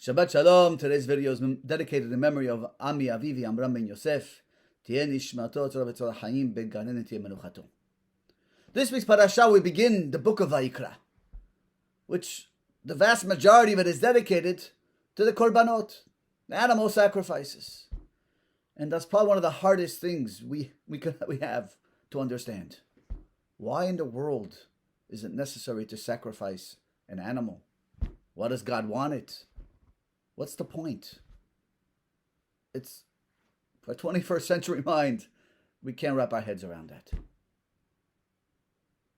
Shabbat Shalom. Today's video is dedicated in memory of Ami Avivi Amram ben Yosef. This week's parasha we begin the book of Vayikra, which the vast majority of it is dedicated to the korbanot, the animal sacrifices. And that's probably one of the hardest things we have to understand. Why in the world is it necessary to sacrifice an animal? What does God want it? What's the point? It's, for a 21st century mind, we can't wrap our heads around that.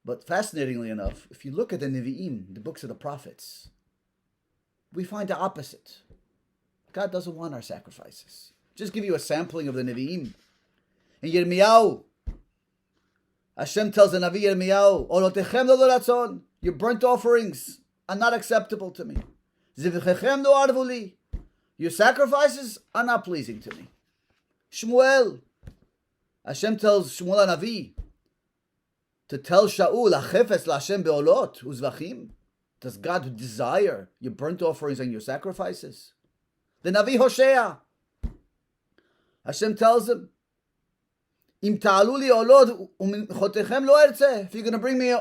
But fascinatingly enough, if you look at the Nevi'im, the books of the prophets, we find the opposite. God doesn't want our sacrifices. Just give you a sampling of the Nevi'im. In Yirmiyahu, Hashem tells the Navi Yirmiyahu, Olotechem lo ratzon, your burnt offerings are not acceptable to me. Zivchechem lo arvu li, your sacrifices are not pleasing to me. Shmuel, Hashem tells Shmuel Navi to tell Shaul, Achefes laHashem beolot uzvachim. Does God desire your burnt offerings and your sacrifices? The Navi Hosea, Hashem tells him, Im ta'alu li olot u'minchotechem lo ertzeh. If you're going to bring me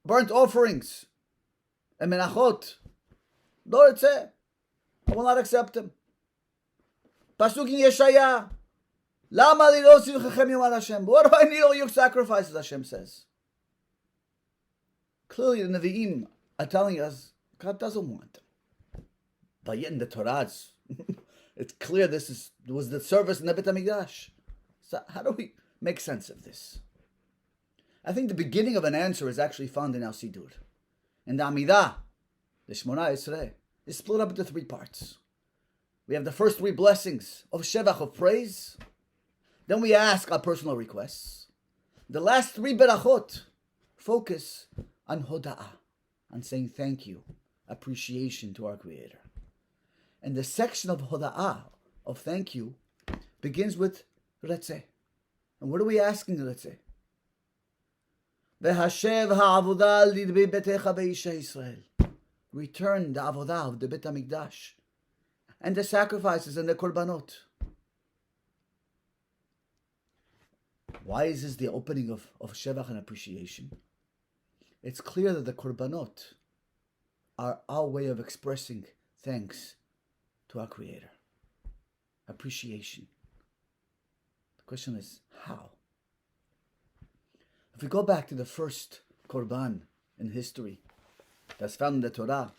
burnt offerings and menachot, lo ertzeh, I will not accept them. Pasuk in Yeshaya, Lama li lo tzivchechem yomar Hashem. What do I need all your sacrifices? Hashem says. Clearly, the Nevi'im are telling us God doesn't want them. But yet in the Torah, it's clear this was the service in the Bet HaMikdash. So how do we make sense of this? I think the beginning of an answer is actually found in our Sidur. In the Amidah, the Shmona Esrei, is split up into three parts. We have the first three blessings of Shevach, of praise. Then we ask our personal requests. The last three berachot focus on Hoda'ah, on saying thank you, appreciation to our Creator. And the section of Hoda'ah, of thank you, begins with Retzeh. And what are we asking Retzeh? V'hashev ha'avodah lidbei betecha ve'isha Yisrael. Return the avodah of the Bet HaMikdash and the sacrifices and the korbanot. Why is this the opening of Shevach and appreciation? It's clear that the korbanot are our way of expressing thanks to our Creator. Appreciation. The question is, how? If we go back to the first korban in history that's found in the Torah,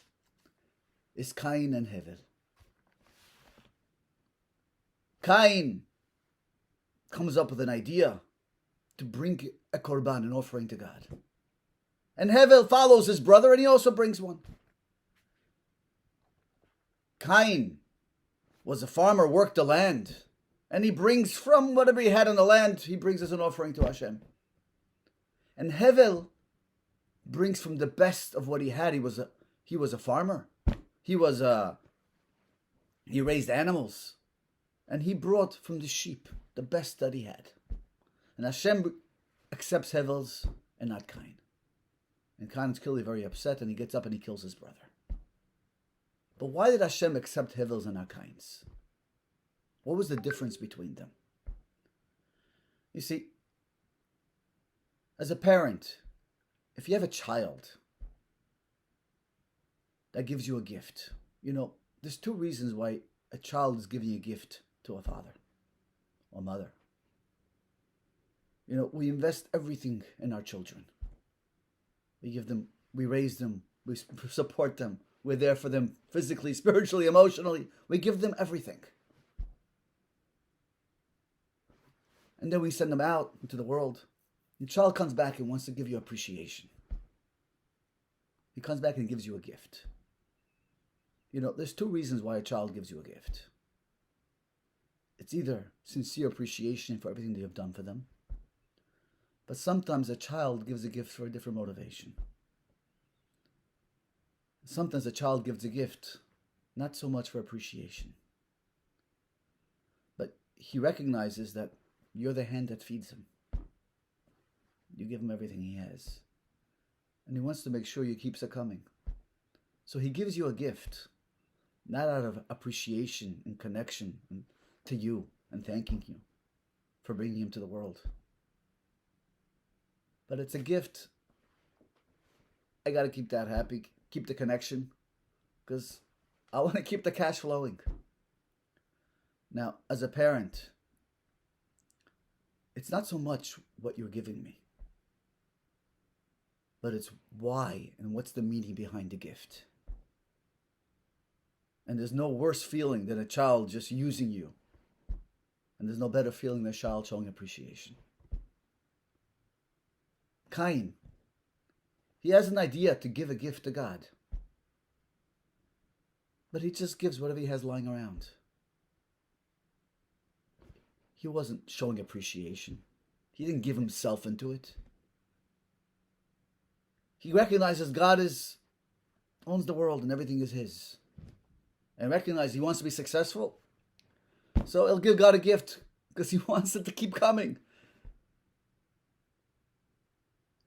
is Cain and Hevel. Cain comes up with an idea to bring a korban, an offering to God. And Hevel follows his brother and he also brings one. Cain was a farmer, worked the land, and he brings from whatever he had on the land, he brings as an offering to Hashem. And Hevel brings from the best of what he had. He was a farmer. He raised animals. And he brought from the sheep the best that he had. And Hashem accepts Hevel's and not Cain. And Cain is clearly very upset and he gets up and he kills his brother. But why did Hashem accept Hevel's and not Cain's? What was the difference between them? You see, as a parent, if you have a child that gives you a gift, there's two reasons why a child is giving a gift to a father or mother. We invest everything in our children. We raise them, we support them, we're there for them physically, spiritually, emotionally. We give them everything. And then we send them out into the world. The child comes back and wants to give you appreciation. He comes back and gives you a gift. There's two reasons why a child gives you a gift. It's either sincere appreciation for everything that you have done for them, but sometimes a child gives a gift for a different motivation. Sometimes a child gives a gift not so much for appreciation, but he recognizes that you're the hand that feeds him. You give him everything he has. And he wants to make sure you keep succumbing. So he gives you a gift not out of appreciation and connection to you and thanking you for bringing him to the world. But it's a gift. I got to keep that happy, keep the connection, because I want to keep the cash flowing. Now, as a parent, it's not so much what you're giving me, but it's why and what's the meaning behind the gift. And there's no worse feeling than a child just using you. And there's no better feeling than a child showing appreciation. Cain, he has an idea to give a gift to God. But he just gives whatever he has lying around. He wasn't showing appreciation. He didn't give himself into it. He recognizes God owns the world and everything is his. And recognizes he wants to be successful. So he'll give God a gift because he wants it to keep coming.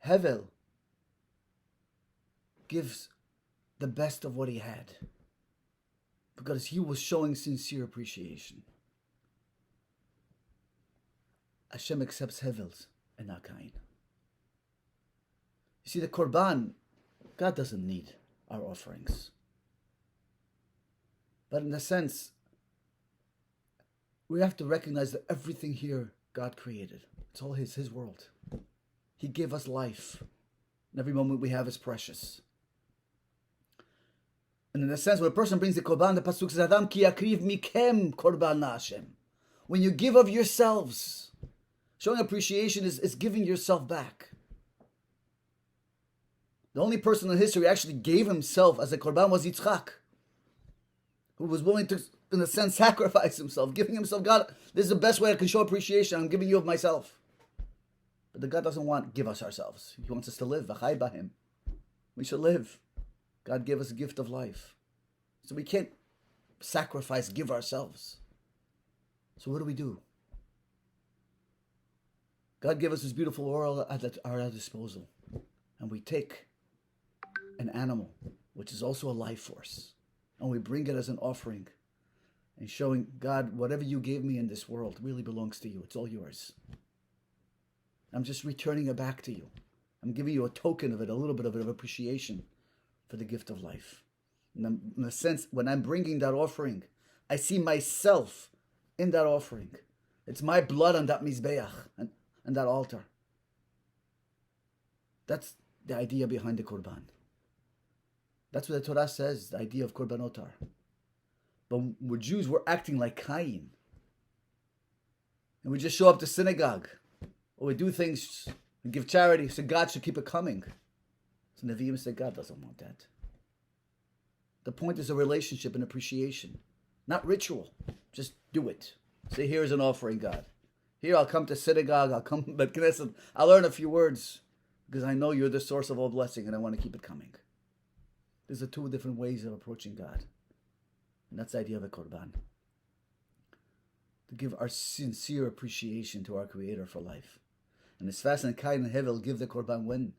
Hevel gives the best of what he had because he was showing sincere appreciation. Hashem accepts Hevel's and not Cain. You see, the Korban, God doesn't need our offerings. But in a sense, we have to recognize that everything here God created. It's all his world. He gave us life. And every moment we have is precious. And in a sense, when a person brings the Korban, the Pasuk says, Adam ki yakriv mikem korban Hashem. When you give of yourselves, showing appreciation is giving yourself back. The only person in history who actually gave himself as a Korban was Yitzchak, who was willing to, in a sense, sacrifice himself, giving himself, God, this is the best way I can show appreciation. I'm giving you of myself. But the God doesn't want to give us ourselves. He wants us to live. V'chai b'him. We should live. God gave us a gift of life. So we can't sacrifice, give ourselves. So what do? God gave us this beautiful world at our disposal. And we take an animal, which is also a life force, and we bring it as an offering and showing God, whatever you gave me in this world really belongs to you. It's all yours. I'm just returning it back to you. I'm giving you a token of it, a little bit of appreciation for the gift of life. And in a sense, when I'm bringing that offering, I see myself in that offering. It's my blood on that mizbeach and that altar. That's the idea behind the Korban. That's what the Torah says, the idea of Korbanotar. But we're Jews, we're acting like Cain. And we just show up to synagogue. Or we do things, we give charity, so God should keep it coming. So Nevi'im say God doesn't want that. The point is a relationship and appreciation. Not ritual. Just do it. Say, here's an offering, God. Here, I'll come to synagogue, I'll come to Knesset, I'll learn a few words. Because I know you're the source of all blessing and I want to keep it coming. These are two different ways of approaching God. And that's the idea of the Korban. To give our sincere appreciation to our Creator for life. And it's fascinating, Cain and Hevel give the Korban when?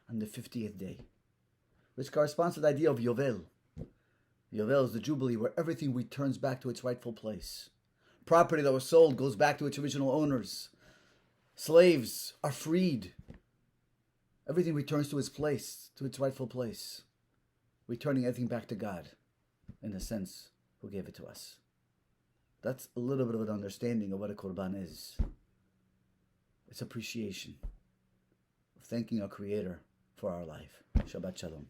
On the 50th day. Which corresponds to the idea of Yovel. Yovel is the Jubilee where everything returns back to its rightful place. Property that was sold goes back to its original owners. Slaves are freed. Everything returns to its place, to its rightful place. Returning everything back to God, in a sense, who gave it to us. That's a little bit of an understanding of what a Korban is. It's appreciation of thanking our Creator for our life. Shabbat Shalom.